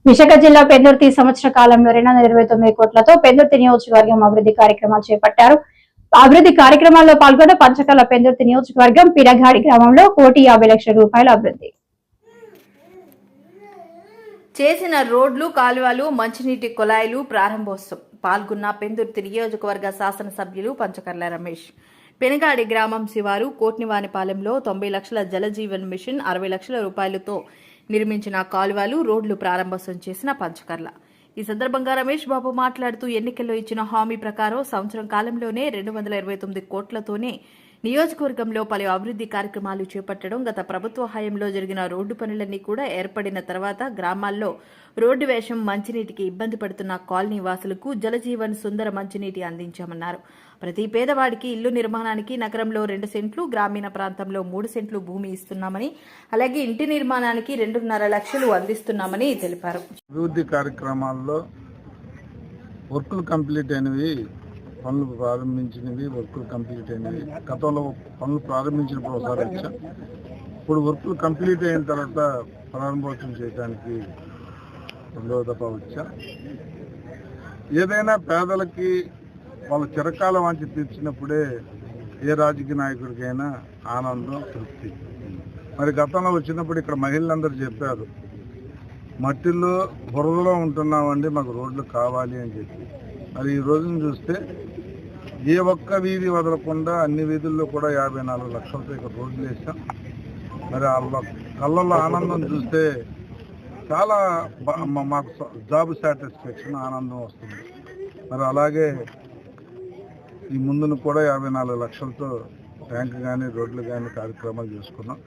విశాఖ జిల్లా పెందుర్తి సంవత్సర కాలంలో 229 కోట్లతో పెందుర్తి నియోజకవర్గం అభివృద్ధి కార్యక్రమాలు చేపట్టారు. అభివృద్ధి కార్యక్రమాల్లో పాల్గొన్న పంచకాల పెందుర్తి నియోజకవర్గం పిడగాడి గ్రామంలో 1,50,00,000 రూపాయల అభివృద్ధి చేసిన రోడ్లు, కాలువలు, మంచినీటి కుళాయిలు ప్రారంభోత్సవం పాల్గొన్న పెందుర్తి నియోజకవర్గ శాసనసభ్యులు పంచకర్ల రమేష్. పెనగాడి గ్రామం శివారు కోట్నివానిపాలెంలో 90 లక్షల జలజీవన్ మిషన్ 60 లక్షల రూపాయలతో నిర్మించిన కాలువలు, రోడ్లు ప్రారంభోత్సవం చేసిన పంచకర్ల. ఈ సందర్భంగా రమేష్ బాబు మాట్లాడుతూ ఎన్నికల్లో ఇచ్చిన హామీ ప్రకారం సంవత్సరం కాలంలోనే 229 కోట్లతోనే నియోజకవర్గంలో పలు అభివృద్ధి కార్యక్రమాలు చేపట్టడం, గత ప్రభుత్వ హయాంలో జరిగిన రోడ్డు పనులన్నీ కూడా ఏర్పడిన తర్వాత గ్రామాల్లో రోడ్డు వేషం, మంచినీటికి ఇబ్బంది పడుతున్న కాలనీ వాసులకు జలజీవన్ సుందర మంచినీటి అందించామన్నారు. ప్రతి పేదవాడికి ఇల్లు నిర్మాణానికి నగరంలో 2 సెంట్లు, గ్రామీణ ప్రాంతంలో 3 సెంట్లు భూమి ఇస్తున్నామని, అలాగే ఇంటి నిర్మాణానికి 2.5 లక్షలు అందిస్తున్నామని తెలిపారు. అభివృద్ధి కార్యక్రమాల్లో వర్కులు కంప్లీట్ అయినవి, పనులు ప్రారంభించినవి, వర్కులు కంప్లీట్ అయినవి. గతంలో పనులు ప్రారంభించినప్పుడు ఒకసారి వచ్చా, ఇప్పుడు వర్కులు కంప్లీట్ అయిన తర్వాత ప్రారంభోత్సవం చేయడానికి 2వ దఫా వచ్చా. ఏదైనా పేదలకి వాళ్ళ చిరకాల వాంచి తీర్చినప్పుడే ఏ రాజకీయ నాయకుడికైనా ఆనందం, తృప్తి. మరి గతంలో వచ్చినప్పుడు ఇక్కడ మహిళలందరూ చెప్పారు, మట్టిలో బురదలో ఉంటున్నామండి, మాకు రోడ్లు కావాలి అని చెప్పి. మరి ఈ రోజును చూస్తే ఏ ఒక్క వీధి వదలకుండా అన్ని వీధుల్లో కూడా 54 లక్షలతో ఇక్కడ రోడ్లు వేసాం. మరి వాళ్ళ కళ్ళల్లో ఆనందం చూస్తే చాలా మాకు జాబ్ సాటిస్ఫాక్షన్, ఆనందం వస్తుంది. మరి అలాగే ఈ ముందును కూడా 54 లక్షలతో ట్యాంక్ కానీ, రోడ్లు కానీ కార్యక్రమాలు చేసుకున్నాం.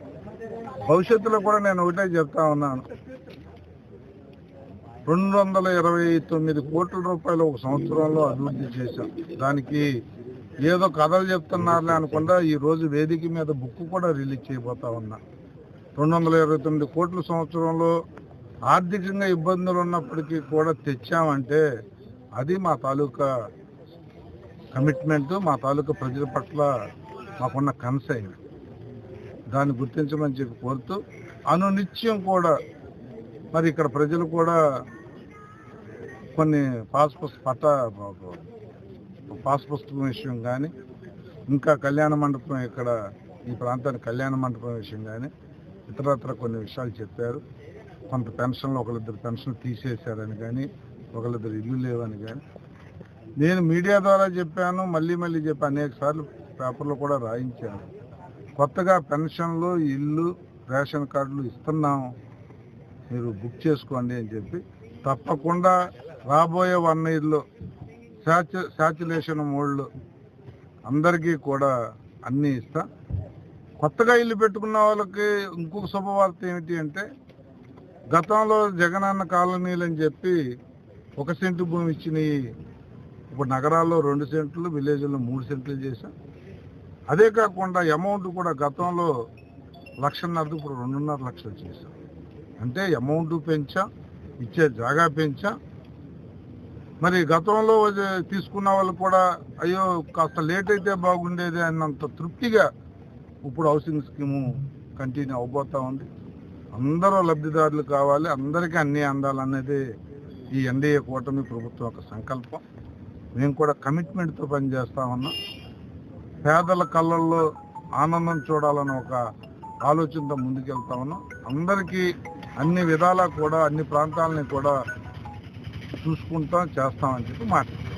భవిష్యత్తులో కూడా నేను ఒకటే చెప్తా ఉన్నాను, 229 కోట్ల రూపాయలు ఒక సంవత్సరంలో అభివృద్ధి చేశాం. దానికి ఏదో కథలు చెప్తున్నారులే అనుకుండా ఈ రోజు వేదిక మీద బుక్ కూడా రిలీజ్ చేయబోతా ఉన్నా. 229 కోట్ల సంవత్సరంలో ఆర్థికంగా ఇబ్బందులు ఉన్నప్పటికీ కూడా తెచ్చామంటే అది మా తాలూకా కమిట్మెంట్, మా తాలూకా ప్రజల పట్ల మాకున్న కన్సైన్. దాన్ని గుర్తించమని చెప్పి కోరుతూ, అనునిత్యం కూడా మరి ఇక్కడ ప్రజలు కూడా కొన్ని పాస్ పుస్తకం విషయం కానీ, ఇంకా కళ్యాణ మండపం, ఇక్కడ ఈ ప్రాంతానికి కళ్యాణ మండపం విషయం కానీ, ఇతరత్ర కొన్ని విషయాలు చెప్పారు. కొంత పెన్షన్లు, ఒకరిద్దరు పెన్షన్లు తీసేశారని కానీ, ఒకరిద్దరు ఇల్లు లేవని కానీ నేను మీడియా ద్వారా చెప్పాను, మళ్ళీ చెప్పి అనేక సార్లు పేపర్లో కూడా రాయించాను. కొత్తగా పెన్షన్లు, ఇల్లు, రేషన్ కార్డులు ఇస్తున్నాం, మీరు బుక్ చేసుకోండి అని చెప్పి. తప్పకుండా రాబోయే 1 ఇయర్లో శాచ్యులేషన్ మోడ్లో అందరికీ కూడా అన్నీ ఇస్తా. కొత్తగా ఇల్లు పెట్టుకున్న వాళ్ళకి ఇంకొక శుభవార్త ఏమిటి అంటే, గతంలో జగనన్న కాలనీలు అని చెప్పి 1 సెంటు భూమి ఇచ్చినాయి, ఇప్పుడు నగరాల్లో 2 సెంట్లు, విలేజ్లో 3 సెంట్లు చేశాం. అదే కాకుండా అమౌంట్ కూడా గతంలో 1,50,000 ఇప్పుడు 2.5 లక్షలు చేశాం. అంటే అమౌంట్ పెంచా, ఇచ్చే జాగా పెంచా. మరి గతంలో తీసుకున్న వాళ్ళు కూడా అయ్యో కాస్త లేట్ అయితే బాగుండేది అన్నంత తృప్తిగా ఇప్పుడు హౌసింగ్ స్కీము కంటిన్యూ అవబోతూ ఉంది. అందరూ లబ్ధిదారులు కావాలి, అందరికీ అన్నీ అందాలనేది ఈ ఎన్డీఏ కూటమి ప్రభుత్వం యొక్క సంకల్పం. మేము కూడా కమిట్మెంట్తో పనిచేస్తా ఉన్నాం. పేదల కళ్ళల్లో ఆనందం చూడాలని ఒక ఆలోచనతో ముందుకెళ్తా ఉన్నాం. అందరికీ అన్ని విధాలా కూడా, అన్ని ప్రాంతాలని కూడా చూసుకుంటాం, చేస్తామని చెప్పి మాట్లాడుతాం.